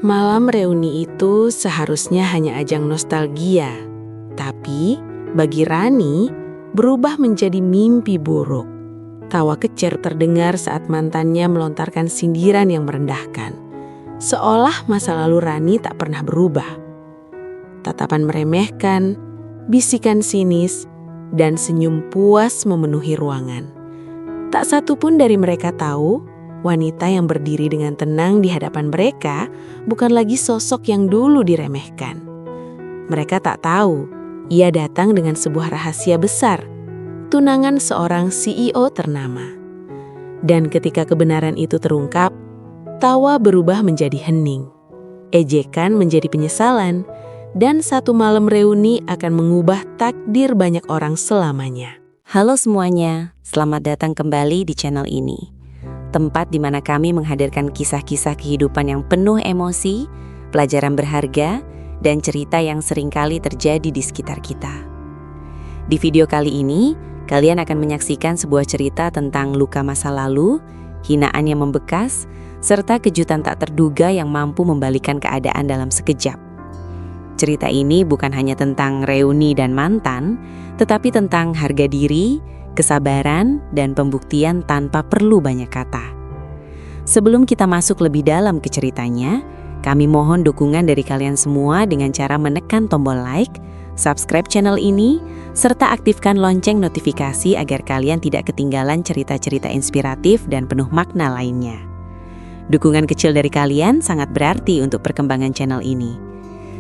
Malam reuni itu seharusnya hanya ajang nostalgia, tapi bagi Rani berubah menjadi mimpi buruk. Tawa kecer terdengar saat mantannya melontarkan sindiran yang merendahkan, seolah masa lalu Rani tak pernah berubah. Tatapan meremehkan, bisikan sinis, dan senyum puas memenuhi ruangan. Tak satu pun dari mereka tahu, wanita yang berdiri dengan tenang di hadapan mereka bukan lagi sosok yang dulu diremehkan. Mereka tak tahu, ia datang dengan sebuah rahasia besar, tunangan seorang CEO ternama. Dan ketika kebenaran itu terungkap, tawa berubah menjadi hening, ejekan menjadi penyesalan, dan satu malam reuni akan mengubah takdir banyak orang selamanya. Halo semuanya, selamat datang kembali di channel ini. Tempat di mana kami menghadirkan kisah-kisah kehidupan yang penuh emosi, pelajaran berharga, dan cerita yang seringkali terjadi di sekitar kita. Di video kali ini, kalian akan menyaksikan sebuah cerita tentang luka masa lalu, hinaan yang membekas, serta kejutan tak terduga yang mampu membalikan keadaan dalam sekejap. Cerita ini bukan hanya tentang reuni dan mantan, tetapi tentang harga diri, kesabaran, dan pembuktian tanpa perlu banyak kata. Sebelum kita masuk lebih dalam ke ceritanya, kami mohon dukungan dari kalian semua dengan cara menekan tombol like, subscribe channel ini, serta aktifkan lonceng notifikasi agar kalian tidak ketinggalan cerita-cerita inspiratif dan penuh makna lainnya. Dukungan kecil dari kalian sangat berarti untuk perkembangan channel ini.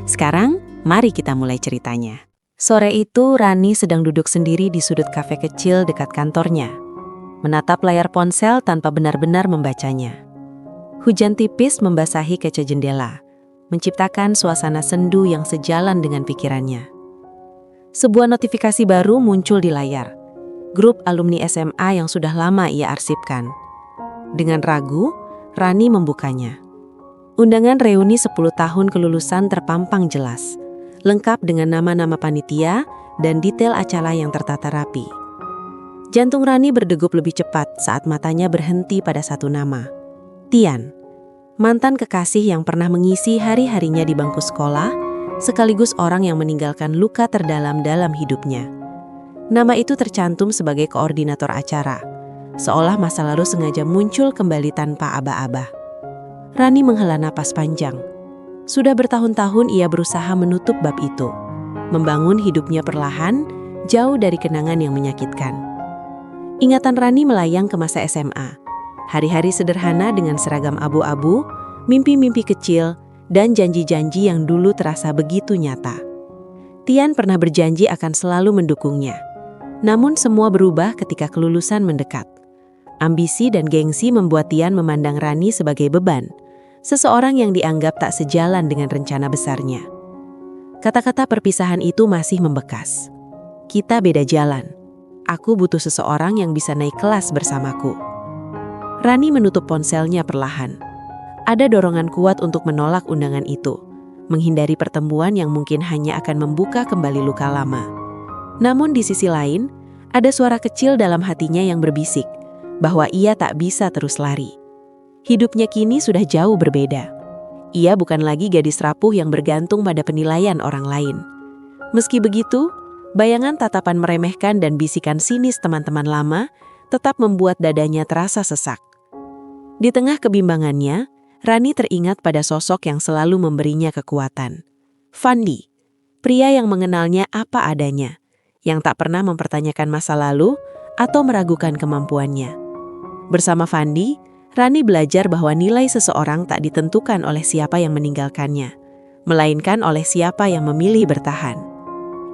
Sekarang, mari kita mulai ceritanya. Sore itu, Rani sedang duduk sendiri di sudut kafe kecil dekat kantornya, menatap layar ponsel tanpa benar-benar membacanya. Hujan tipis membasahi kaca jendela, menciptakan suasana sendu yang sejalan dengan pikirannya. Sebuah notifikasi baru muncul di layar, grup alumni SMA yang sudah lama ia arsipkan. Dengan ragu, Rani membukanya. Undangan reuni 10 tahun kelulusan terpampang jelas, lengkap dengan nama-nama panitia dan detail acara yang tertata rapi. Jantung Rani berdegup lebih cepat saat matanya berhenti pada satu nama, Tian, mantan kekasih yang pernah mengisi hari-harinya di bangku sekolah, sekaligus orang yang meninggalkan luka terdalam dalam hidupnya. Nama itu tercantum sebagai koordinator acara, seolah masa lalu sengaja muncul kembali tanpa aba-aba. Rani menghela napas panjang. Sudah bertahun-tahun ia berusaha menutup bab itu, membangun hidupnya perlahan, jauh dari kenangan yang menyakitkan. Ingatan Rani melayang ke masa SMA. Hari-hari sederhana dengan seragam abu-abu, mimpi-mimpi kecil, dan janji-janji yang dulu terasa begitu nyata. Tian pernah berjanji akan selalu mendukungnya. Namun semua berubah ketika kelulusan mendekat. Ambisi dan gengsi membuat Tian memandang Rani sebagai beban, seseorang yang dianggap tak sejalan dengan rencana besarnya. Kata-kata perpisahan itu masih membekas. Kita beda jalan. Aku butuh seseorang yang bisa naik kelas bersamaku. Rani menutup ponselnya perlahan. Ada dorongan kuat untuk menolak undangan itu, menghindari pertemuan yang mungkin hanya akan membuka kembali luka lama. Namun di sisi lain, ada suara kecil dalam hatinya yang berbisik bahwa ia tak bisa terus lari. Hidupnya kini sudah jauh berbeda. Ia bukan lagi gadis rapuh yang bergantung pada penilaian orang lain. Meski begitu, bayangan tatapan meremehkan dan bisikan sinis teman-teman lama tetap membuat dadanya terasa sesak. Di tengah kebimbangannya, Rani teringat pada sosok yang selalu memberinya kekuatan. Fandi, pria yang mengenalnya apa adanya, yang tak pernah mempertanyakan masa lalu atau meragukan kemampuannya. Bersama Fandi, Rani belajar bahwa nilai seseorang tak ditentukan oleh siapa yang meninggalkannya, melainkan oleh siapa yang memilih bertahan.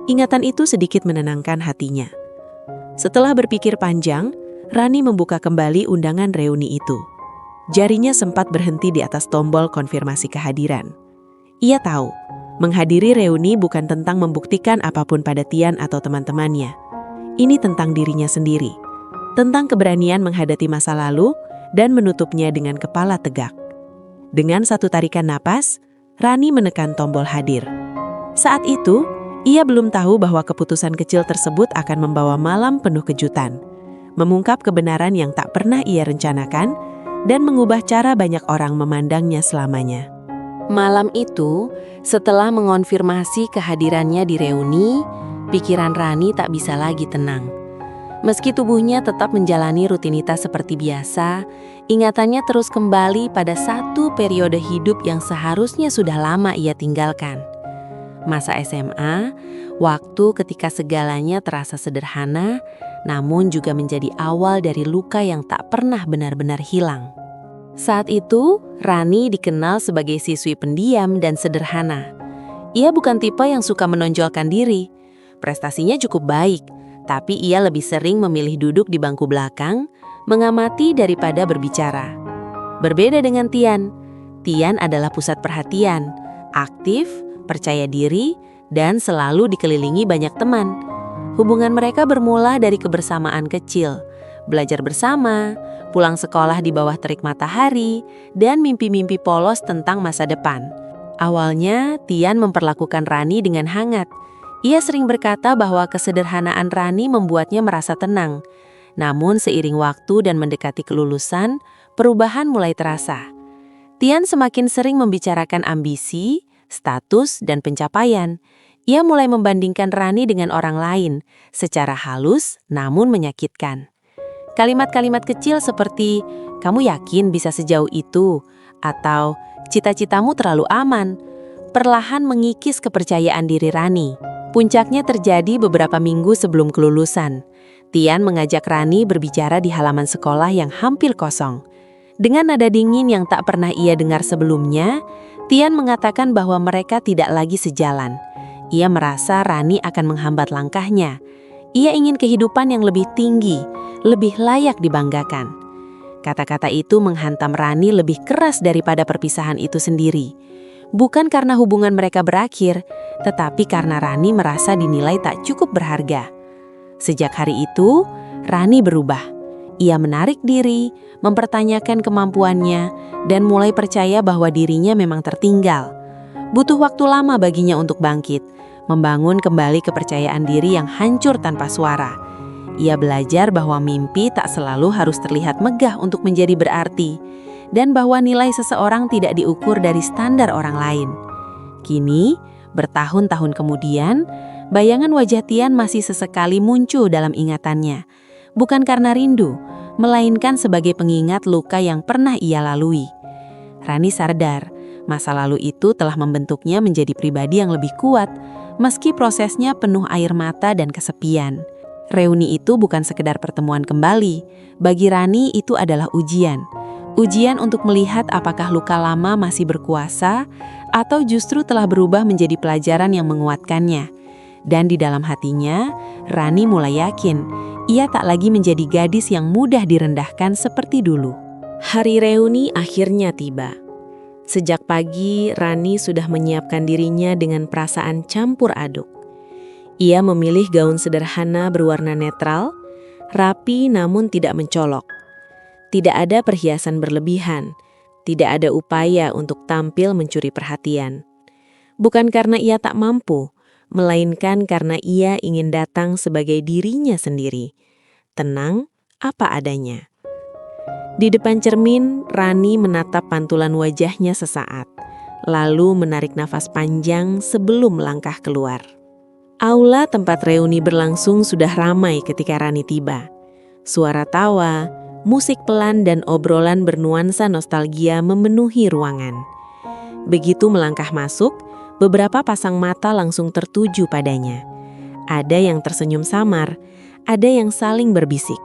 Ingatan itu sedikit menenangkan hatinya. Setelah berpikir panjang, Rani membuka kembali undangan reuni itu. Jarinya sempat berhenti di atas tombol konfirmasi kehadiran. Ia tahu, menghadiri reuni bukan tentang membuktikan apapun pada Tian atau teman-temannya. Ini tentang dirinya sendiri, tentang keberanian menghadapi masa lalu, dan menutupnya dengan kepala tegak. Dengan satu tarikan napas, Rani menekan tombol hadir. Saat itu, ia belum tahu bahwa keputusan kecil tersebut akan membawa malam penuh kejutan, mengungkap kebenaran yang tak pernah ia rencanakan, dan mengubah cara banyak orang memandangnya selamanya. Malam itu, setelah mengonfirmasi kehadirannya di reuni, pikiran Rani tak bisa lagi tenang. Meski tubuhnya tetap menjalani rutinitas seperti biasa, ingatannya terus kembali pada satu periode hidup yang seharusnya sudah lama ia tinggalkan. Masa SMA, waktu ketika segalanya terasa sederhana, namun juga menjadi awal dari luka yang tak pernah benar-benar hilang. Saat itu, Rani dikenal sebagai siswi pendiam dan sederhana. Ia bukan tipe yang suka menonjolkan diri. Prestasinya cukup baik, tapi ia lebih sering memilih duduk di bangku belakang, mengamati daripada berbicara. Berbeda dengan Tian. Tian adalah pusat perhatian, aktif, percaya diri, dan selalu dikelilingi banyak teman. Hubungan mereka bermula dari kebersamaan kecil, belajar bersama, pulang sekolah di bawah terik matahari, dan mimpi-mimpi polos tentang masa depan. Awalnya, Tian memperlakukan Rani dengan hangat. Ia sering berkata bahwa kesederhanaan Rani membuatnya merasa tenang. Namun seiring waktu dan mendekati kelulusan, perubahan mulai terasa. Tian semakin sering membicarakan ambisi, status, dan pencapaian. Ia mulai membandingkan Rani dengan orang lain, secara halus namun menyakitkan. Kalimat-kalimat kecil seperti, "Kamu yakin bisa sejauh itu?" atau "Cita-citamu terlalu aman," perlahan mengikis kepercayaan diri Rani. Puncaknya terjadi beberapa minggu sebelum kelulusan. Tian mengajak Rani berbicara di halaman sekolah yang hampir kosong. Dengan nada dingin yang tak pernah ia dengar sebelumnya, Tian mengatakan bahwa mereka tidak lagi sejalan. Ia merasa Rani akan menghambat langkahnya. Ia ingin kehidupan yang lebih tinggi, lebih layak dibanggakan. Kata-kata itu menghantam Rani lebih keras daripada perpisahan itu sendiri. Bukan karena hubungan mereka berakhir, tetapi karena Rani merasa dinilai tak cukup berharga. Sejak hari itu, Rani berubah. Ia menarik diri, mempertanyakan kemampuannya, dan mulai percaya bahwa dirinya memang tertinggal. Butuh waktu lama baginya untuk bangkit, membangun kembali kepercayaan diri yang hancur tanpa suara. Ia belajar bahwa mimpi tak selalu harus terlihat megah untuk menjadi berarti, dan bahwa nilai seseorang tidak diukur dari standar orang lain. Kini, bertahun-tahun kemudian, bayangan wajah Tian masih sesekali muncul dalam ingatannya. Bukan karena rindu, melainkan sebagai pengingat luka yang pernah ia lalui. Rani sadar, masa lalu itu telah membentuknya menjadi pribadi yang lebih kuat, meski prosesnya penuh air mata dan kesepian. Reuni itu bukan sekedar pertemuan kembali. Bagi Rani itu adalah ujian. Ujian untuk melihat apakah luka lama masih berkuasa atau justru telah berubah menjadi pelajaran yang menguatkannya. Dan di dalam hatinya, Rani mulai yakin ia tak lagi menjadi gadis yang mudah direndahkan seperti dulu. Hari reuni akhirnya tiba. Sejak pagi, Rani sudah menyiapkan dirinya dengan perasaan campur aduk. Ia memilih gaun sederhana berwarna netral, rapi namun tidak mencolok. Tidak ada perhiasan berlebihan, tidak ada upaya untuk tampil mencuri perhatian. Bukan karena ia tak mampu, melainkan karena ia ingin datang sebagai dirinya sendiri. Tenang, apa adanya. Di depan cermin, Rani menatap pantulan wajahnya sesaat, lalu menarik nafas panjang sebelum melangkah keluar. Aula tempat reuni berlangsung sudah ramai ketika Rani tiba. Suara tawa, musik pelan dan obrolan bernuansa nostalgia memenuhi ruangan. Begitu melangkah masuk, beberapa pasang mata langsung tertuju padanya. Ada yang tersenyum samar, ada yang saling berbisik.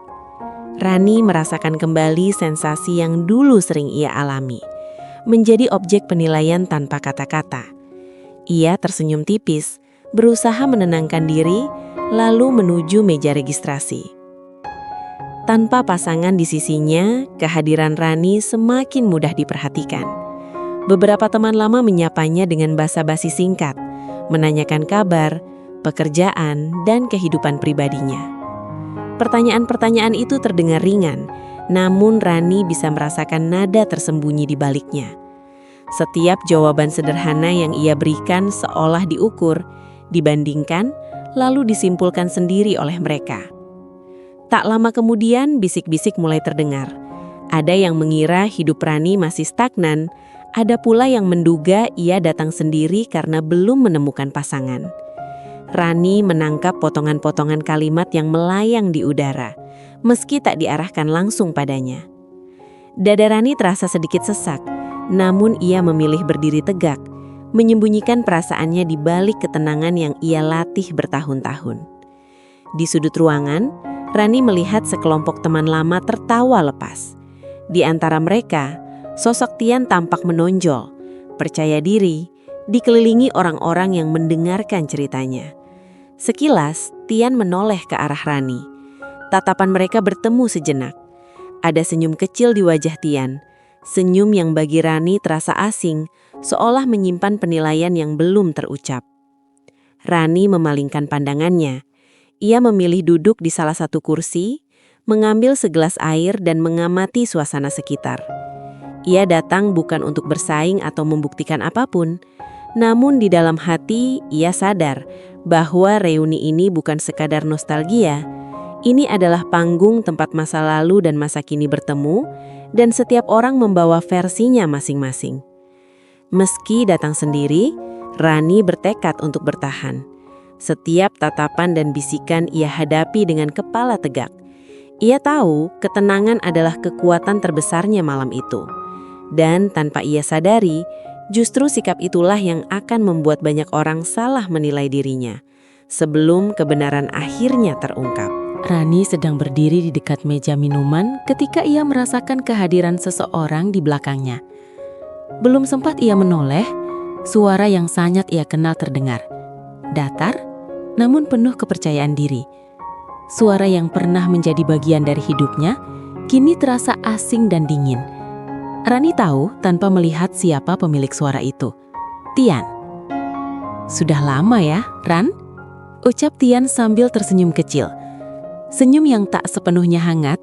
Rani merasakan kembali sensasi yang dulu sering ia alami, menjadi objek penilaian tanpa kata-kata. Ia tersenyum tipis, berusaha menenangkan diri, lalu menuju meja registrasi. Tanpa pasangan di sisinya, kehadiran Rani semakin mudah diperhatikan. Beberapa teman lama menyapanya dengan basa-basi singkat, menanyakan kabar, pekerjaan, dan kehidupan pribadinya. Pertanyaan-pertanyaan itu terdengar ringan, namun Rani bisa merasakan nada tersembunyi di baliknya. Setiap jawaban sederhana yang ia berikan seolah diukur, dibandingkan, lalu disimpulkan sendiri oleh mereka. Tak lama kemudian, bisik-bisik mulai terdengar. Ada yang mengira hidup Rani masih stagnan, Ada pula yang menduga ia datang sendiri karena belum menemukan pasangan. Rani menangkap potongan-potongan kalimat yang melayang di udara, meski tak diarahkan langsung padanya. Dada Rani terasa sedikit sesak, namun ia memilih berdiri tegak, menyembunyikan perasaannya di balik ketenangan yang ia latih bertahun-tahun. Di sudut ruangan, Rani melihat sekelompok teman lama tertawa lepas. Di antara mereka, sosok Tian tampak menonjol, percaya diri, dikelilingi orang-orang yang mendengarkan ceritanya. Sekilas, Tian menoleh ke arah Rani. Tatapan mereka bertemu sejenak. Ada senyum kecil di wajah Tian, senyum yang bagi Rani terasa asing, seolah menyimpan penilaian yang belum terucap. Rani memalingkan pandangannya. Ia memilih duduk di salah satu kursi, mengambil segelas air dan mengamati suasana sekitar. Ia datang bukan untuk bersaing atau membuktikan apapun, namun di dalam hati ia sadar bahwa reuni ini bukan sekadar nostalgia. Ini adalah panggung tempat masa lalu dan masa kini bertemu, dan setiap orang membawa versinya masing-masing. Meski datang sendiri, Rani bertekad untuk bertahan. Setiap tatapan dan bisikan ia hadapi dengan kepala tegak. Ia tahu ketenangan adalah kekuatan terbesarnya malam itu. Dan tanpa ia sadari, justru sikap itulah yang akan membuat banyak orang salah menilai dirinya, sebelum kebenaran akhirnya terungkap. Rani sedang berdiri di dekat meja minuman ketika ia merasakan kehadiran seseorang di belakangnya. Belum sempat ia menoleh, suara yang sangat ia kenal terdengar. Datar, namun penuh kepercayaan diri. Suara yang pernah menjadi bagian dari hidupnya, kini terasa asing dan dingin. Rani tahu tanpa melihat siapa pemilik suara itu. Tian. "Sudah lama ya, Ran?" ucap Tian sambil tersenyum kecil. Senyum yang tak sepenuhnya hangat,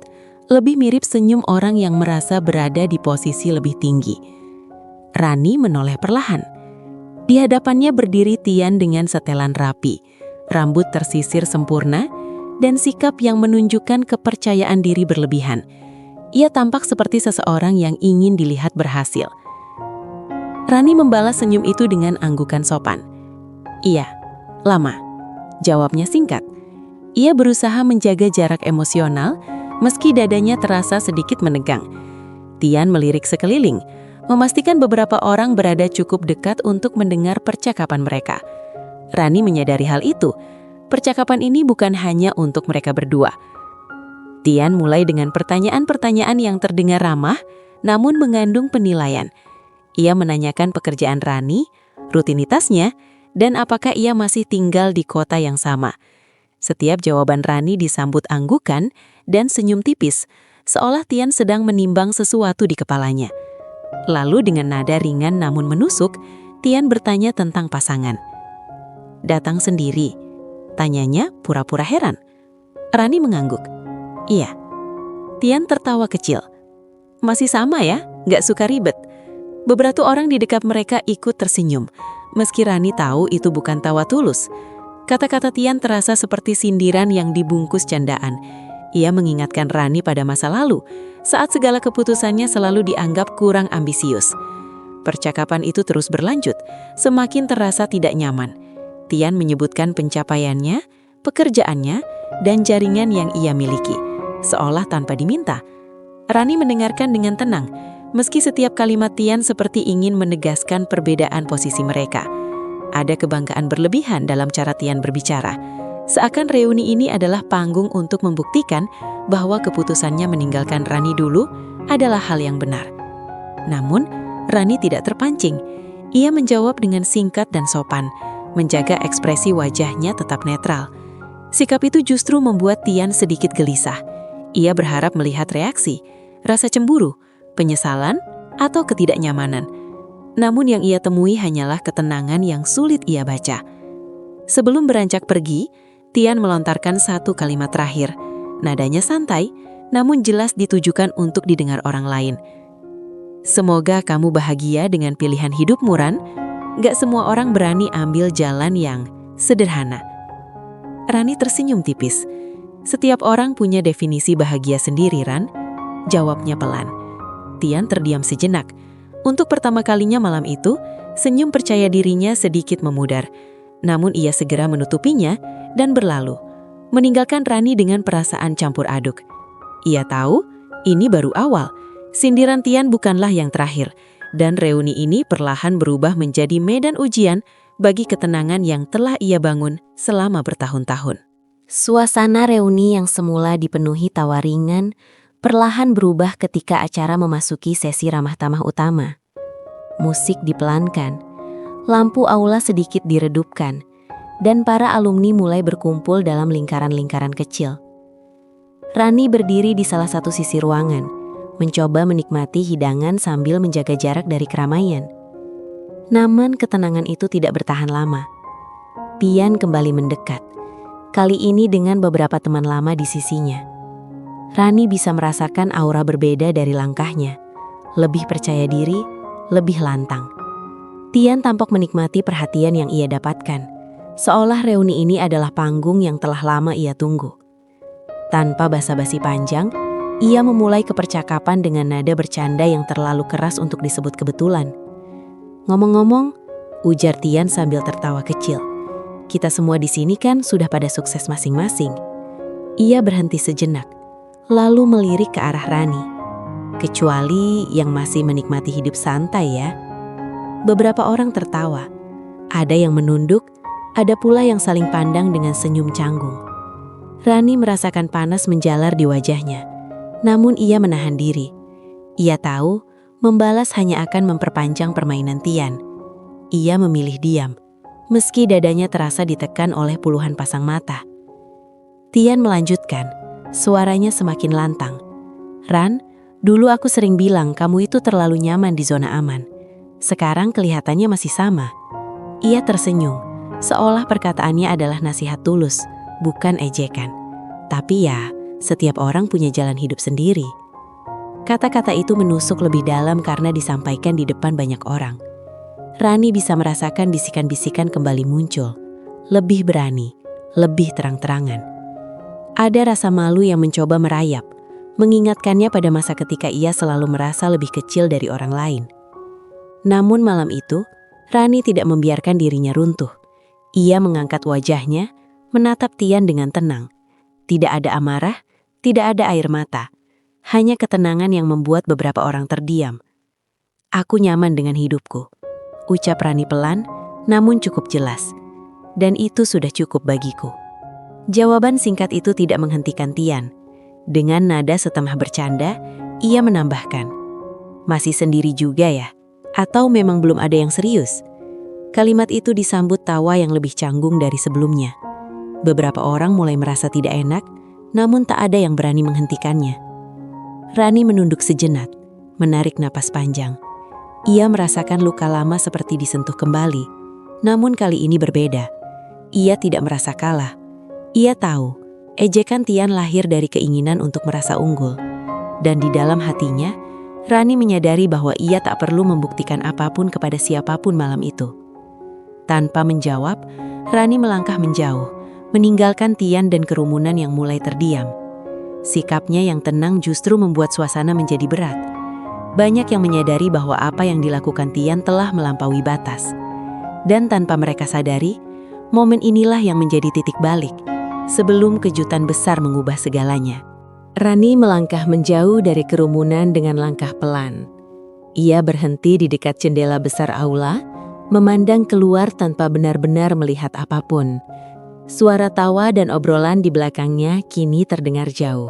lebih mirip senyum orang yang merasa berada di posisi lebih tinggi. Rani menoleh perlahan. Di hadapannya berdiri Tian dengan setelan rapi, rambut tersisir sempurna, dan sikap yang menunjukkan kepercayaan diri berlebihan. Ia tampak seperti seseorang yang ingin dilihat berhasil. Rani membalas senyum itu dengan anggukan sopan. "Iya, lama," jawabnya singkat. Ia berusaha menjaga jarak emosional, meski dadanya terasa sedikit menegang. Tian melirik sekeliling, memastikan beberapa orang berada cukup dekat untuk mendengar percakapan mereka. Rani menyadari hal itu. Percakapan ini bukan hanya untuk mereka berdua. Tian mulai dengan pertanyaan-pertanyaan yang terdengar ramah, namun mengandung penilaian. Ia menanyakan pekerjaan Rani, rutinitasnya, dan apakah ia masih tinggal di kota yang sama. Setiap jawaban Rani disambut anggukan dan senyum tipis, seolah Tian sedang menimbang sesuatu di kepalanya. Lalu dengan nada ringan namun menusuk, Tian bertanya tentang pasangan. "Datang sendiri?" tanyanya pura-pura heran. Rani mengangguk. "Iya." Tian tertawa kecil. "Masih sama ya, nggak suka ribet." Beberapa orang di dekat mereka ikut tersenyum, meski Rani tahu itu bukan tawa tulus. Kata-kata Tian terasa seperti sindiran yang dibungkus candaan. Ia mengingatkan Rani pada masa lalu, saat segala keputusannya selalu dianggap kurang ambisius. Percakapan itu terus berlanjut, semakin terasa tidak nyaman. Tian menyebutkan pencapaiannya, pekerjaannya, dan jaringan yang ia miliki, seolah tanpa diminta. Rani mendengarkan dengan tenang, meski setiap kalimat Tian seperti ingin menegaskan perbedaan posisi mereka. Ada kebanggaan berlebihan dalam cara Tian berbicara. Seakan reuni ini adalah panggung untuk membuktikan bahwa keputusannya meninggalkan Rani dulu adalah hal yang benar. Namun, Rani tidak terpancing. Ia menjawab dengan singkat dan sopan, menjaga ekspresi wajahnya tetap netral. Sikap itu justru membuat Tian sedikit gelisah. Ia berharap melihat reaksi, rasa cemburu, penyesalan, atau ketidaknyamanan. Namun yang ia temui hanyalah ketenangan yang sulit ia baca. Sebelum beranjak pergi, Tian melontarkan satu kalimat terakhir. Nadanya santai, namun jelas ditujukan untuk didengar orang lain. "Semoga kamu bahagia dengan pilihan hidupmu, Ran. Gak semua orang berani ambil jalan yang sederhana." Rani tersenyum tipis. "Setiap orang punya definisi bahagia sendiri, Ran," jawabnya pelan. Tian terdiam sejenak. Untuk pertama kalinya malam itu, senyum percaya dirinya sedikit memudar. Namun ia segera menutupinya dan berlalu, meninggalkan Rani dengan perasaan campur aduk. Ia tahu, ini baru awal. Sindiran Tian bukanlah yang terakhir, dan reuni ini perlahan berubah menjadi medan ujian bagi ketenangan yang telah ia bangun selama bertahun-tahun. Suasana reuni yang semula dipenuhi tawa ringan, perlahan berubah ketika acara memasuki sesi ramah tamah utama. Musik dipelankan, lampu aula sedikit diredupkan, dan para alumni mulai berkumpul dalam lingkaran-lingkaran kecil. Rani berdiri di salah satu sisi ruangan, mencoba menikmati hidangan sambil menjaga jarak dari keramaian. Namun ketenangan itu tidak bertahan lama. Tian kembali mendekat, kali ini dengan beberapa teman lama di sisinya. Rani bisa merasakan aura berbeda dari langkahnya, lebih percaya diri, lebih lantang. Tian tampak menikmati perhatian yang ia dapatkan, seolah reuni ini adalah panggung yang telah lama ia tunggu. Tanpa basa-basi panjang, ia memulai kepercakapan dengan nada bercanda yang terlalu keras untuk disebut kebetulan. Ngomong-ngomong, ujar Tian sambil tertawa kecil, kita semua di sini kan sudah pada sukses masing-masing. Ia berhenti sejenak, lalu melirik ke arah Rani. Kecuali yang masih menikmati hidup santai ya. Beberapa orang tertawa. Ada yang menunduk, ada pula yang saling pandang dengan senyum canggung. Rani merasakan panas menjalar di wajahnya. Namun ia menahan diri. Ia tahu, membalas hanya akan memperpanjang permainan Tian. Ia memilih diam, meski dadanya terasa ditekan oleh puluhan pasang mata. Tian melanjutkan, suaranya semakin lantang. Ran, dulu aku sering bilang kamu itu terlalu nyaman di zona aman. Sekarang kelihatannya masih sama. Ia tersenyum, seolah perkataannya adalah nasihat tulus, bukan ejekan. Tapi ya, setiap orang punya jalan hidup sendiri. Kata-kata itu menusuk lebih dalam karena disampaikan di depan banyak orang. Rani bisa merasakan bisikan-bisikan kembali muncul. Lebih berani, lebih terang-terangan. Ada rasa malu yang mencoba merayap, mengingatkannya pada masa ketika ia selalu merasa lebih kecil dari orang lain. Namun malam itu, Rani tidak membiarkan dirinya runtuh. Ia mengangkat wajahnya, menatap Tian dengan tenang. Tidak ada amarah, tidak ada air mata. Hanya ketenangan yang membuat beberapa orang terdiam. Aku nyaman dengan hidupku, ucap Rani pelan, namun cukup jelas. Dan itu sudah cukup bagiku. Jawaban singkat itu tidak menghentikan Tian. Dengan nada setengah bercanda, ia menambahkan, masih sendiri juga ya? Atau memang belum ada yang serius? Kalimat itu disambut tawa yang lebih canggung dari sebelumnya. Beberapa orang mulai merasa tidak enak, namun tak ada yang berani menghentikannya. Rani menunduk sejenak, menarik napas panjang. Ia merasakan luka lama seperti disentuh kembali, namun kali ini berbeda. Ia tidak merasa kalah. Ia tahu, ejekan Tian lahir dari keinginan untuk merasa unggul. Dan di dalam hatinya, Rani menyadari bahwa ia tak perlu membuktikan apapun kepada siapapun malam itu. Tanpa menjawab, Rani melangkah menjauh, meninggalkan Tian dan kerumunan yang mulai terdiam. Sikapnya yang tenang justru membuat suasana menjadi berat. Banyak yang menyadari bahwa apa yang dilakukan Tian telah melampaui batas. Dan tanpa mereka sadari, momen inilah yang menjadi titik balik, sebelum kejutan besar mengubah segalanya. Rani melangkah menjauh dari kerumunan dengan langkah pelan. Ia berhenti di dekat jendela besar aula, memandang keluar tanpa benar-benar melihat apapun. Suara tawa dan obrolan di belakangnya kini terdengar jauh,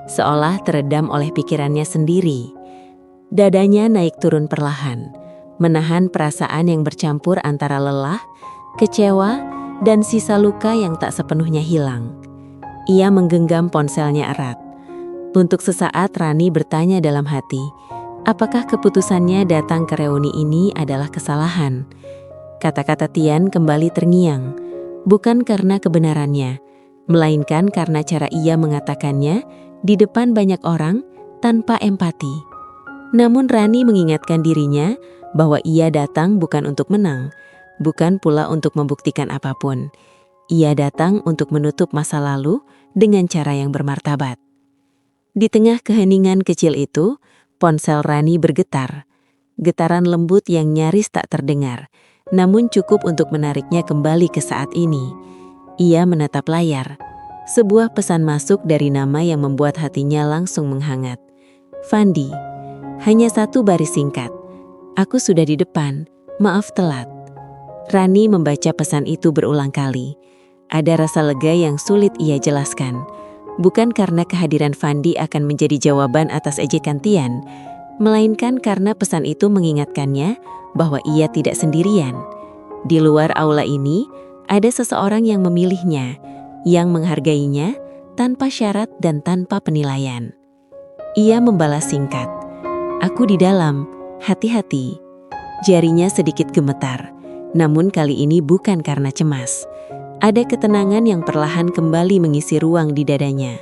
seolah teredam oleh pikirannya sendiri. Dadanya naik turun perlahan, menahan perasaan yang bercampur antara lelah, kecewa, dan sisa luka yang tak sepenuhnya hilang. Ia menggenggam ponselnya erat. Untuk sesaat Rani bertanya dalam hati, apakah keputusannya datang ke reuni ini adalah kesalahan? Kata-kata Tian kembali terngiang, bukan karena kebenarannya, melainkan karena cara ia mengatakannya di depan banyak orang tanpa empati. Namun Rani mengingatkan dirinya bahwa ia datang bukan untuk menang, bukan pula untuk membuktikan apapun. Ia datang untuk menutup masa lalu dengan cara yang bermartabat. Di tengah keheningan kecil itu, ponsel Rani bergetar. Getaran lembut yang nyaris tak terdengar, namun cukup untuk menariknya kembali ke saat ini. Ia menatap layar. Sebuah pesan masuk dari nama yang membuat hatinya langsung menghangat. Fandi. Hanya satu baris singkat. Aku sudah di depan, maaf telat. Rani membaca pesan itu berulang kali. Ada rasa lega yang sulit ia jelaskan. Bukan karena kehadiran Fandi akan menjadi jawaban atas ejekan Tian, melainkan karena pesan itu mengingatkannya bahwa ia tidak sendirian. Di luar aula ini, ada seseorang yang memilihnya, yang menghargainya tanpa syarat dan tanpa penilaian. Ia membalas singkat, "Aku di dalam, hati-hati." Jarinya sedikit gemetar, namun kali ini bukan karena cemas. Ada ketenangan yang perlahan kembali mengisi ruang di dadanya.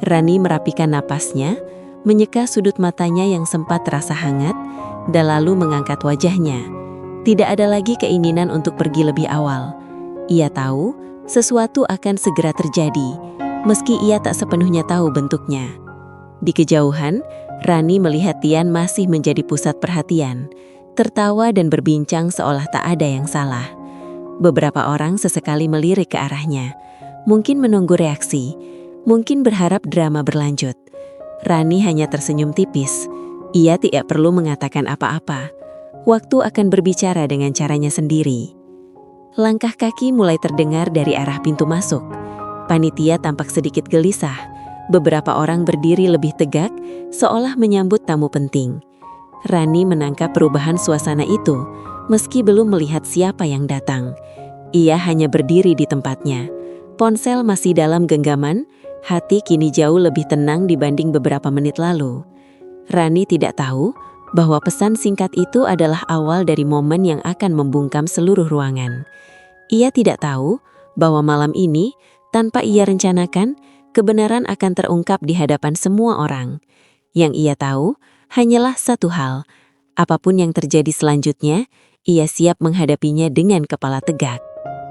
Rani merapikan napasnya, menyeka sudut matanya yang sempat terasa hangat, dan lalu mengangkat wajahnya. Tidak ada lagi keinginan untuk pergi lebih awal. Ia tahu sesuatu akan segera terjadi, meski ia tak sepenuhnya tahu bentuknya. Di kejauhan, Rani melihat Tian masih menjadi pusat perhatian, tertawa dan berbincang seolah tak ada yang salah. Beberapa orang sesekali melirik ke arahnya, mungkin menunggu reaksi, mungkin berharap drama berlanjut. Rani hanya tersenyum tipis. Ia tidak perlu mengatakan apa-apa. Waktu akan berbicara dengan caranya sendiri. Langkah kaki mulai terdengar dari arah pintu masuk. Panitia tampak sedikit gelisah. Beberapa orang berdiri lebih tegak, seolah menyambut tamu penting. Rani menangkap perubahan suasana itu, meski belum melihat siapa yang datang. Ia hanya berdiri di tempatnya. Ponsel masih dalam genggaman, hati kini jauh lebih tenang dibanding beberapa menit lalu. Rani tidak tahu bahwa pesan singkat itu adalah awal dari momen yang akan membungkam seluruh ruangan. Ia tidak tahu bahwa malam ini, tanpa ia rencanakan, kebenaran akan terungkap di hadapan semua orang. Yang ia tahu hanyalah satu hal, apapun yang terjadi selanjutnya, ia siap menghadapinya dengan kepala tegak.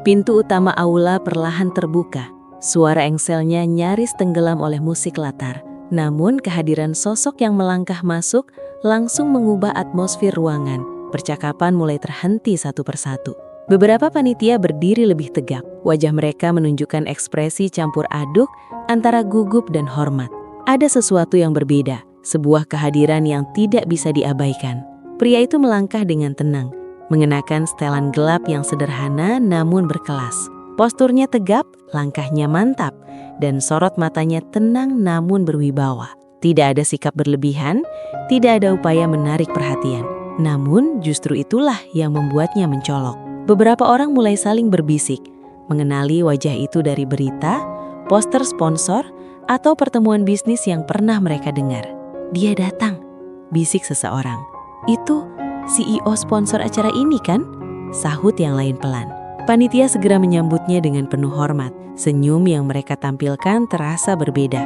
Pintu utama aula perlahan terbuka. Suara engselnya nyaris tenggelam oleh musik latar. Namun kehadiran sosok yang melangkah masuk langsung mengubah atmosfer ruangan. Percakapan mulai terhenti satu persatu. Beberapa panitia berdiri lebih tegak. Wajah mereka menunjukkan ekspresi campur aduk antara gugup dan hormat. Ada sesuatu yang berbeda, sebuah kehadiran yang tidak bisa diabaikan. Pria itu melangkah dengan tenang, mengenakan setelan gelap yang sederhana namun berkelas. Posturnya tegap, langkahnya mantap, dan sorot matanya tenang namun berwibawa. Tidak ada sikap berlebihan, tidak ada upaya menarik perhatian. Namun justru itulah yang membuatnya mencolok. Beberapa orang mulai saling berbisik, mengenali wajah itu dari berita, poster sponsor, atau pertemuan bisnis yang pernah mereka dengar. "Dia datang," bisik seseorang. "Itu CEO sponsor acara ini kan?" sahut yang lain pelan. Panitia segera menyambutnya dengan penuh hormat. Senyum yang mereka tampilkan terasa berbeda.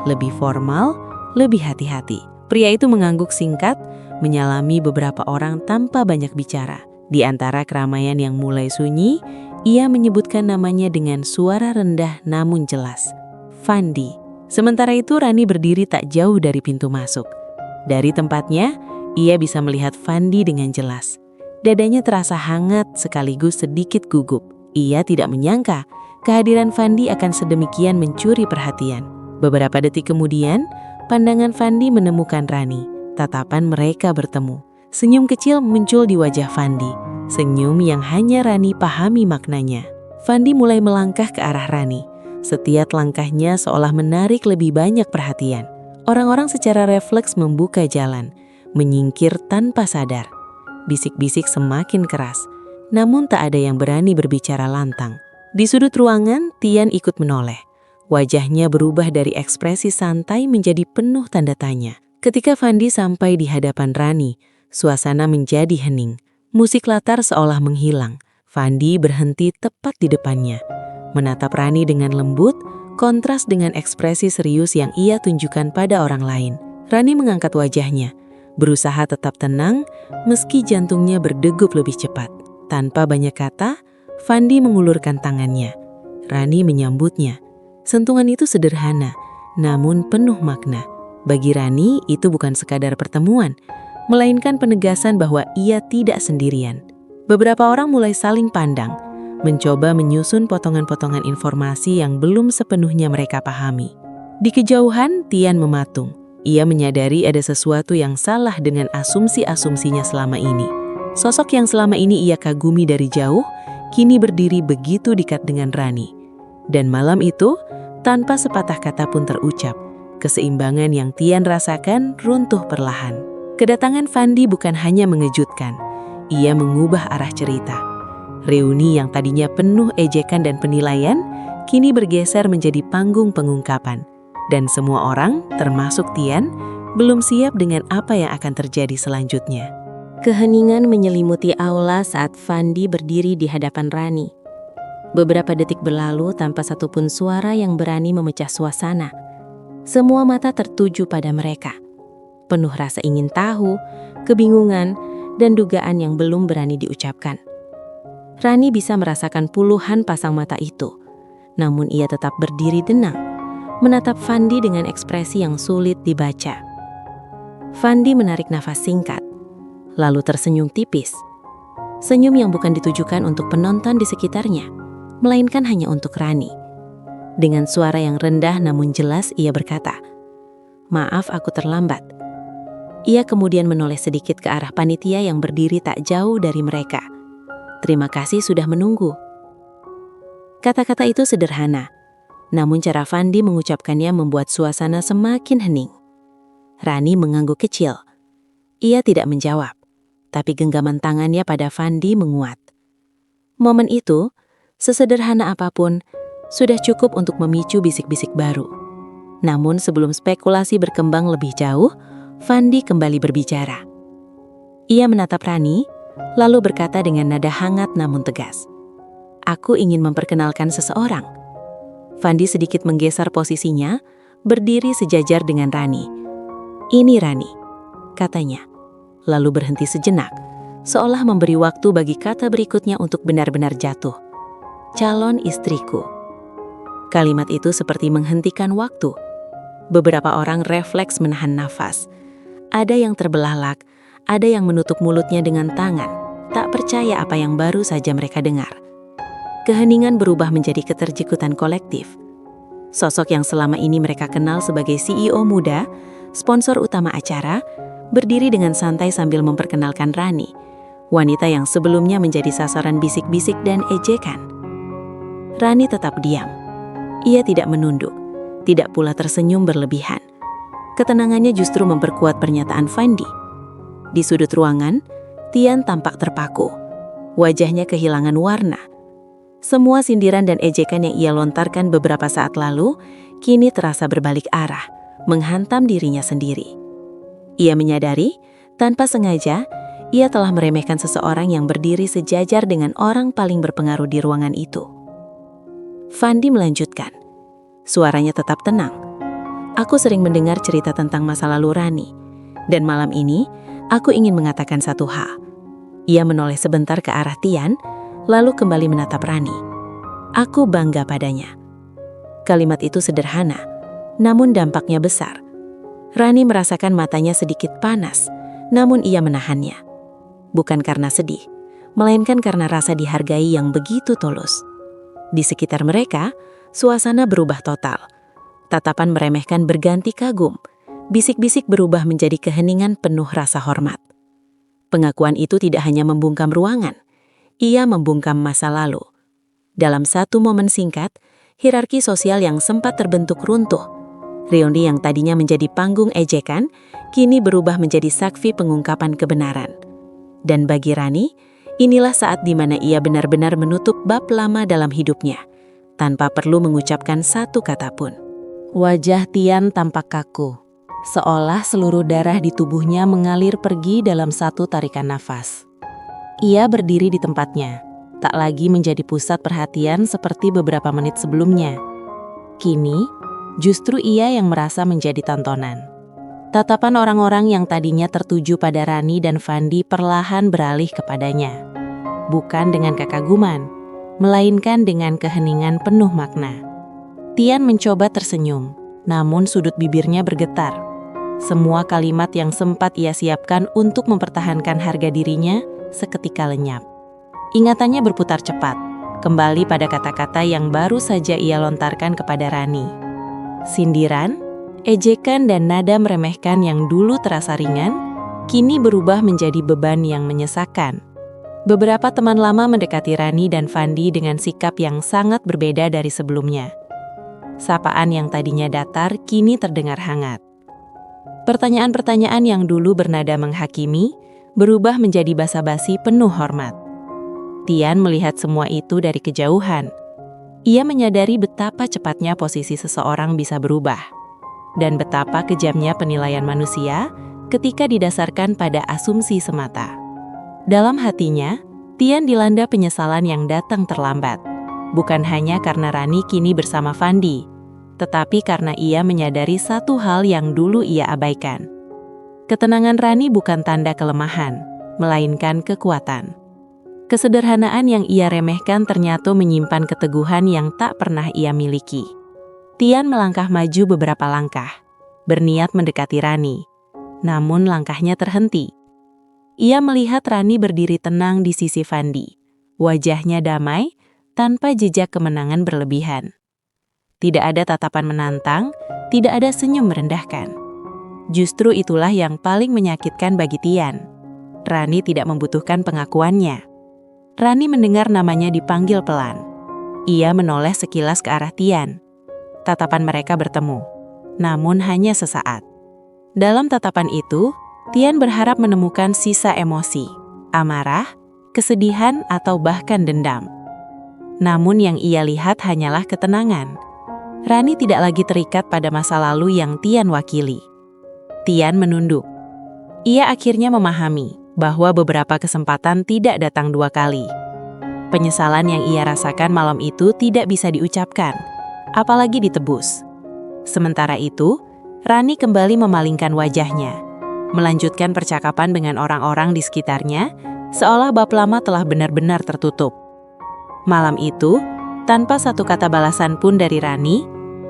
Lebih formal, lebih hati-hati. Pria itu mengangguk singkat, menyalami beberapa orang tanpa banyak bicara. Di antara keramaian yang mulai sunyi, ia menyebutkan namanya dengan suara rendah namun jelas. Fandi. Sementara itu Rani berdiri tak jauh dari pintu masuk. Dari tempatnya, ia bisa melihat Fandi dengan jelas. Dadanya terasa hangat sekaligus sedikit gugup. Ia tidak menyangka kehadiran Fandi akan sedemikian mencuri perhatian. Beberapa detik kemudian, pandangan Fandi menemukan Rani. Tatapan mereka bertemu. Senyum kecil muncul di wajah Fandi. Senyum yang hanya Rani pahami maknanya. Fandi mulai melangkah ke arah Rani. Setiap langkahnya seolah menarik lebih banyak perhatian. Orang-orang secara refleks membuka jalan, menyingkir tanpa sadar. Bisik-bisik semakin keras, namun tak ada yang berani berbicara lantang. Di sudut ruangan, Tian ikut menoleh. Wajahnya berubah dari ekspresi santai menjadi penuh tanda tanya. Ketika Fandi sampai di hadapan Rani, suasana menjadi hening. Musik latar seolah menghilang. Fandi berhenti tepat di depannya, menatap Rani dengan lembut, kontras dengan ekspresi serius yang ia tunjukkan pada orang lain. Rani mengangkat wajahnya, berusaha tetap tenang meski jantungnya berdegup lebih cepat. Tanpa banyak kata, Fandi mengulurkan tangannya. Rani menyambutnya. Sentuhan itu sederhana, namun penuh makna. Bagi Rani, itu bukan sekadar pertemuan. melainkan penegasan bahwa ia tidak sendirian. Beberapa orang mulai saling pandang, mencoba menyusun potongan-potongan informasi yang belum sepenuhnya mereka pahami. Di kejauhan, Tian mematung. Ia menyadari ada sesuatu yang salah dengan asumsi-asumsinya selama ini. Sosok yang selama ini ia kagumi dari jauh, kini berdiri begitu dekat dengan Rani. Dan malam itu, tanpa sepatah kata pun terucap, keseimbangan yang Tian rasakan runtuh perlahan. Kedatangan Fandi bukan hanya mengejutkan, ia mengubah arah cerita. Reuni yang tadinya penuh ejekan dan penilaian, kini bergeser menjadi panggung pengungkapan. Dan semua orang, termasuk Tian, belum siap dengan apa yang akan terjadi selanjutnya. Keheningan menyelimuti aula saat Fandi berdiri di hadapan Rani. Beberapa detik berlalu tanpa satupun suara yang berani memecah suasana. Semua mata tertuju pada mereka. Penuh rasa ingin tahu, kebingungan, dan dugaan yang belum berani diucapkan. Rani bisa merasakan puluhan pasang mata itu, namun ia tetap berdiri tenang, menatap Fandi dengan ekspresi yang sulit dibaca. Fandi menarik nafas singkat, lalu tersenyum tipis. Senyum yang bukan ditujukan untuk penonton di sekitarnya, melainkan hanya untuk Rani. Dengan suara yang rendah namun jelas ia berkata, "Maaf aku terlambat." Ia kemudian menoleh sedikit ke arah panitia yang berdiri tak jauh dari mereka. "Terima kasih sudah menunggu." Kata-kata itu sederhana, namun cara Fandi mengucapkannya membuat suasana semakin hening. Rani mengangguk kecil. Ia tidak menjawab, tapi genggaman tangannya pada Fandi menguat. Momen itu, sesederhana apapun, sudah cukup untuk memicu bisik-bisik baru. Namun sebelum spekulasi berkembang lebih jauh, Fandi kembali berbicara. Ia menatap Rani, lalu berkata dengan nada hangat namun tegas, "Aku ingin memperkenalkan seseorang." Fandi sedikit menggeser posisinya, berdiri sejajar dengan Rani. "Ini Rani," katanya, lalu berhenti sejenak, seolah memberi waktu bagi kata berikutnya untuk benar-benar jatuh. "Calon istriku." Kalimat itu seperti menghentikan waktu. Beberapa orang refleks menahan nafas. Ada yang terbelalak, ada yang menutup mulutnya dengan tangan, tak percaya apa yang baru saja mereka dengar. Keheningan berubah menjadi keterjekutan kolektif. Sosok yang selama ini mereka kenal sebagai CEO muda, sponsor utama acara, berdiri dengan santai sambil memperkenalkan Rani, wanita yang sebelumnya menjadi sasaran bisik-bisik dan ejekan. Rani tetap diam. Ia tidak menunduk, tidak pula tersenyum berlebihan. Ketenangannya justru memperkuat pernyataan Fandi. Di sudut ruangan, Tian tampak terpaku. Wajahnya kehilangan warna. Semua sindiran dan ejekan yang ia lontarkan beberapa saat lalu, kini terasa berbalik arah, menghantam dirinya sendiri. Ia menyadari, tanpa sengaja, ia telah meremehkan seseorang yang berdiri sejajar dengan orang paling berpengaruh di ruangan itu. Fandi melanjutkan. Suaranya tetap tenang. "Aku sering mendengar cerita tentang masa lalu Rani, dan malam ini aku ingin mengatakan satu hal." Ia menoleh sebentar ke arah Tian, lalu kembali menatap Rani. "Aku bangga padanya." Kalimat itu sederhana, namun dampaknya besar. Rani merasakan matanya sedikit panas, namun ia menahannya. Bukan karena sedih, melainkan karena rasa dihargai yang begitu tulus. Di sekitar mereka, suasana berubah total. Tatapan meremehkan berganti kagum. Bisik-bisik berubah menjadi keheningan penuh rasa hormat. Pengakuan itu tidak hanya membungkam ruangan, ia membungkam masa lalu. Dalam satu momen singkat, hierarki sosial yang sempat terbentuk runtuh. Reuni yang tadinya menjadi panggung ejekan, kini berubah menjadi saksi pengungkapan kebenaran. Dan bagi Rani, inilah saat di mana ia benar-benar menutup bab lama dalam hidupnya, tanpa perlu mengucapkan satu kata pun. Wajah Tian tampak kaku, seolah seluruh darah di tubuhnya mengalir pergi dalam satu tarikan nafas. Ia berdiri di tempatnya, tak lagi menjadi pusat perhatian seperti beberapa menit sebelumnya. Kini, justru ia yang merasa menjadi tontonan. Tatapan orang-orang yang tadinya tertuju pada Rani dan Fandi perlahan beralih kepadanya. Bukan dengan kekaguman, melainkan dengan keheningan penuh makna. Tian mencoba tersenyum, namun sudut bibirnya bergetar. Semua kalimat yang sempat ia siapkan untuk mempertahankan harga dirinya seketika lenyap. Ingatannya berputar cepat, kembali pada kata-kata yang baru saja ia lontarkan kepada Rani. Sindiran, ejekan dan nada meremehkan yang dulu terasa ringan, kini berubah menjadi beban yang menyesakan. Beberapa teman lama mendekati Rani dan Fandi dengan sikap yang sangat berbeda dari sebelumnya. Sapaan yang tadinya datar kini terdengar hangat. Pertanyaan-pertanyaan yang dulu bernada menghakimi, berubah menjadi basa-basi penuh hormat. Tian melihat semua itu dari kejauhan. Ia menyadari betapa cepatnya posisi seseorang bisa berubah, dan betapa kejamnya penilaian manusia ketika didasarkan pada asumsi semata. Dalam hatinya, Tian dilanda penyesalan yang datang terlambat, bukan hanya karena Rani kini bersama Fandi, tetapi karena ia menyadari satu hal yang dulu ia abaikan. Ketenangan Rani bukan tanda kelemahan, melainkan kekuatan. Kesederhanaan yang ia remehkan ternyata menyimpan keteguhan yang tak pernah ia miliki. Tian melangkah maju beberapa langkah, berniat mendekati Rani. Namun langkahnya terhenti. Ia melihat Rani berdiri tenang di sisi Fandi. Wajahnya damai, tanpa jejak kemenangan berlebihan. Tidak ada tatapan menantang, tidak ada senyum merendahkan. Justru itulah yang paling menyakitkan bagi Tian. Rani tidak membutuhkan pengakuannya. Rani mendengar namanya dipanggil pelan. Ia menoleh sekilas ke arah Tian. Tatapan mereka bertemu, namun hanya sesaat. Dalam tatapan itu, Tian berharap menemukan sisa emosi, amarah, kesedihan, atau bahkan dendam. Namun yang ia lihat hanyalah ketenangan. Rani tidak lagi terikat pada masa lalu yang Tian wakili. Tian menunduk. Ia akhirnya memahami bahwa beberapa kesempatan tidak datang dua kali. Penyesalan yang ia rasakan malam itu tidak bisa diucapkan, apalagi ditebus. Sementara itu, Rani kembali memalingkan wajahnya, melanjutkan percakapan dengan orang-orang di sekitarnya, seolah bab lama telah benar-benar tertutup. Malam itu, tanpa satu kata balasan pun dari Rani,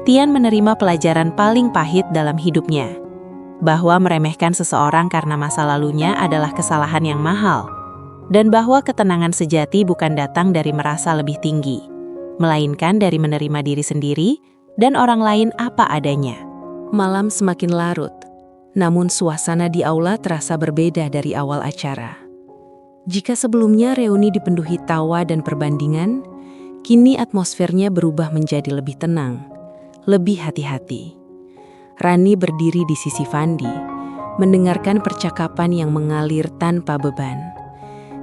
Tian menerima pelajaran paling pahit dalam hidupnya, bahwa meremehkan seseorang karena masa lalunya adalah kesalahan yang mahal, dan bahwa ketenangan sejati bukan datang dari merasa lebih tinggi, melainkan dari menerima diri sendiri dan orang lain apa adanya. Malam semakin larut, namun suasana di aula terasa berbeda dari awal acara. Jika sebelumnya reuni dipenuhi tawa dan perbandingan, kini atmosfernya berubah menjadi lebih tenang, lebih hati-hati. Rani berdiri di sisi Fandi, mendengarkan percakapan yang mengalir tanpa beban.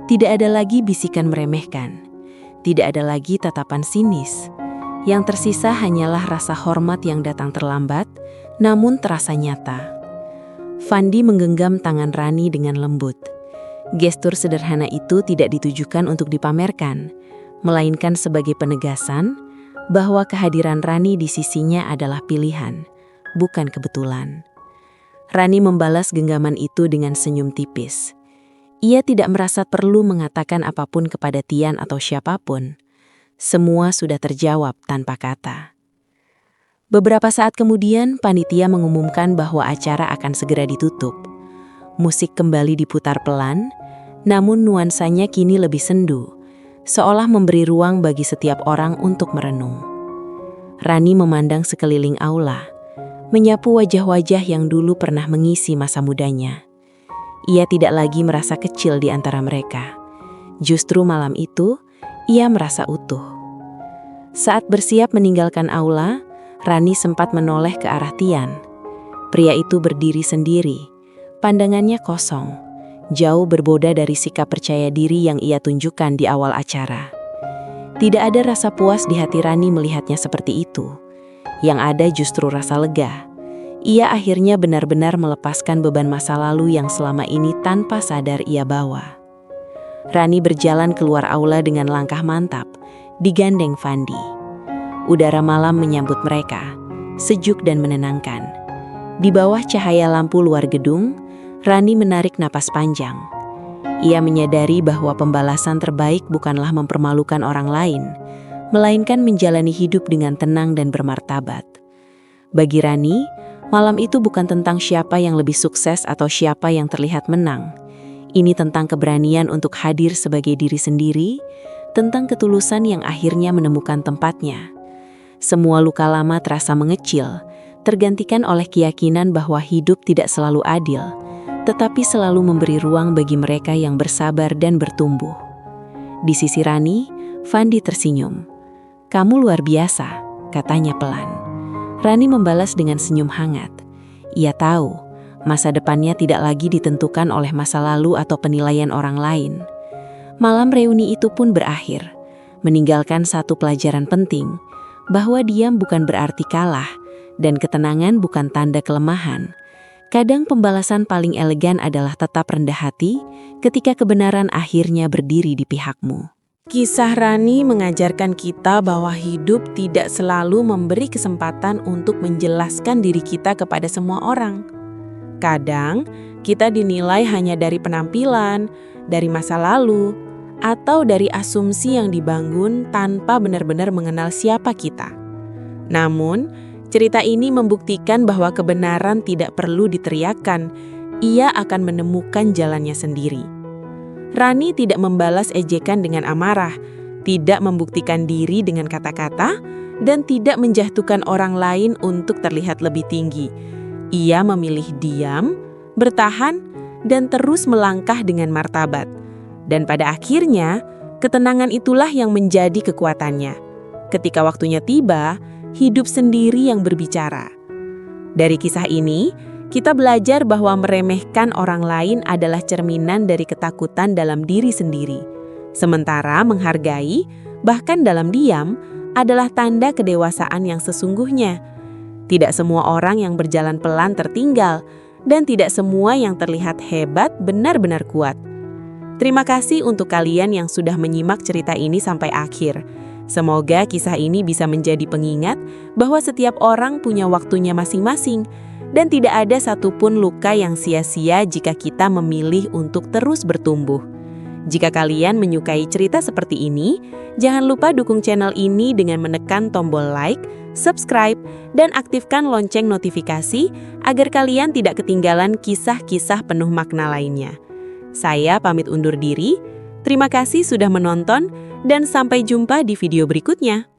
Tidak ada lagi bisikan meremehkan, tidak ada lagi tatapan sinis. Yang tersisa hanyalah rasa hormat yang datang terlambat, namun terasa nyata. Fandi menggenggam tangan Rani dengan lembut. Gestur sederhana itu tidak ditujukan untuk dipamerkan, melainkan sebagai penegasan bahwa kehadiran Rani di sisinya adalah pilihan, bukan kebetulan. Rani membalas genggaman itu dengan senyum tipis. Ia tidak merasa perlu mengatakan apapun kepada Tian atau siapapun. Semua sudah terjawab tanpa kata. Beberapa saat kemudian, panitia mengumumkan bahwa acara akan segera ditutup. Musik kembali diputar pelan, namun nuansanya kini lebih sendu, seolah memberi ruang bagi setiap orang untuk merenung. Rani memandang sekeliling aula, menyapu wajah-wajah yang dulu pernah mengisi masa mudanya. Ia tidak lagi merasa kecil di antara mereka. Justru malam itu, ia merasa utuh. Saat bersiap meninggalkan aula, Rani sempat menoleh ke arah Tian. Pria itu berdiri sendiri, pandangannya kosong, jauh berbeda dari sikap percaya diri yang ia tunjukkan di awal acara. Tidak ada rasa puas di hati Rani melihatnya seperti itu. Yang ada justru rasa lega. Ia akhirnya benar-benar melepaskan beban masa lalu yang selama ini tanpa sadar ia bawa. Rani berjalan keluar aula dengan langkah mantap, digandeng Fandi. Udara malam menyambut mereka, sejuk dan menenangkan. Di bawah cahaya lampu luar gedung, Rani menarik napas panjang. Ia menyadari bahwa pembalasan terbaik bukanlah mempermalukan orang lain, melainkan menjalani hidup dengan tenang dan bermartabat. Bagi Rani, Malam itu bukan tentang siapa yang lebih sukses atau siapa yang terlihat menang. Ini tentang keberanian untuk hadir sebagai diri sendiri, tentang ketulusan yang akhirnya menemukan tempatnya. Semua luka lama terasa mengecil, tergantikan oleh keyakinan bahwa hidup tidak selalu adil, tetapi selalu memberi ruang bagi mereka yang bersabar dan bertumbuh. Di sisi Rani, Fandi tersenyum. "Kamu luar biasa," katanya pelan. Rani membalas dengan senyum hangat. Ia tahu, masa depannya tidak lagi ditentukan oleh masa lalu atau penilaian orang lain. Malam reuni itu pun berakhir, meninggalkan satu pelajaran penting, bahwa diam bukan berarti kalah, dan ketenangan bukan tanda kelemahan. Kadang pembalasan paling elegan adalah tetap rendah hati ketika kebenaran akhirnya berdiri di pihakmu. Kisah Rani mengajarkan kita bahwa hidup tidak selalu memberi kesempatan untuk menjelaskan diri kita kepada semua orang. Kadang, kita dinilai hanya dari penampilan, dari masa lalu, atau dari asumsi yang dibangun tanpa benar-benar mengenal siapa kita. Namun, cerita ini membuktikan bahwa kebenaran tidak perlu diteriakkan, ia akan menemukan jalannya sendiri. Rani tidak membalas ejekan dengan amarah, tidak membuktikan diri dengan kata-kata, dan tidak menjatuhkan orang lain untuk terlihat lebih tinggi. Ia memilih diam, bertahan, dan terus melangkah dengan martabat. Dan pada akhirnya, ketenangan itulah yang menjadi kekuatannya. Ketika waktunya tiba, hidup sendiri yang berbicara. Dari kisah ini, kita belajar bahwa meremehkan orang lain adalah cerminan dari ketakutan dalam diri sendiri. Sementara menghargai, bahkan dalam diam, adalah tanda kedewasaan yang sesungguhnya. Tidak semua orang yang berjalan pelan tertinggal, dan tidak semua yang terlihat hebat benar-benar kuat. Terima kasih untuk kalian yang sudah menyimak cerita ini sampai akhir. Semoga kisah ini bisa menjadi pengingat bahwa setiap orang punya waktunya masing-masing, dan tidak ada satupun luka yang sia-sia jika kita memilih untuk terus bertumbuh. Jika kalian menyukai cerita seperti ini, jangan lupa dukung channel ini dengan menekan tombol like, subscribe, dan aktifkan lonceng notifikasi agar kalian tidak ketinggalan kisah-kisah penuh makna lainnya. Saya pamit undur diri, terima kasih sudah menonton, dan sampai jumpa di video berikutnya.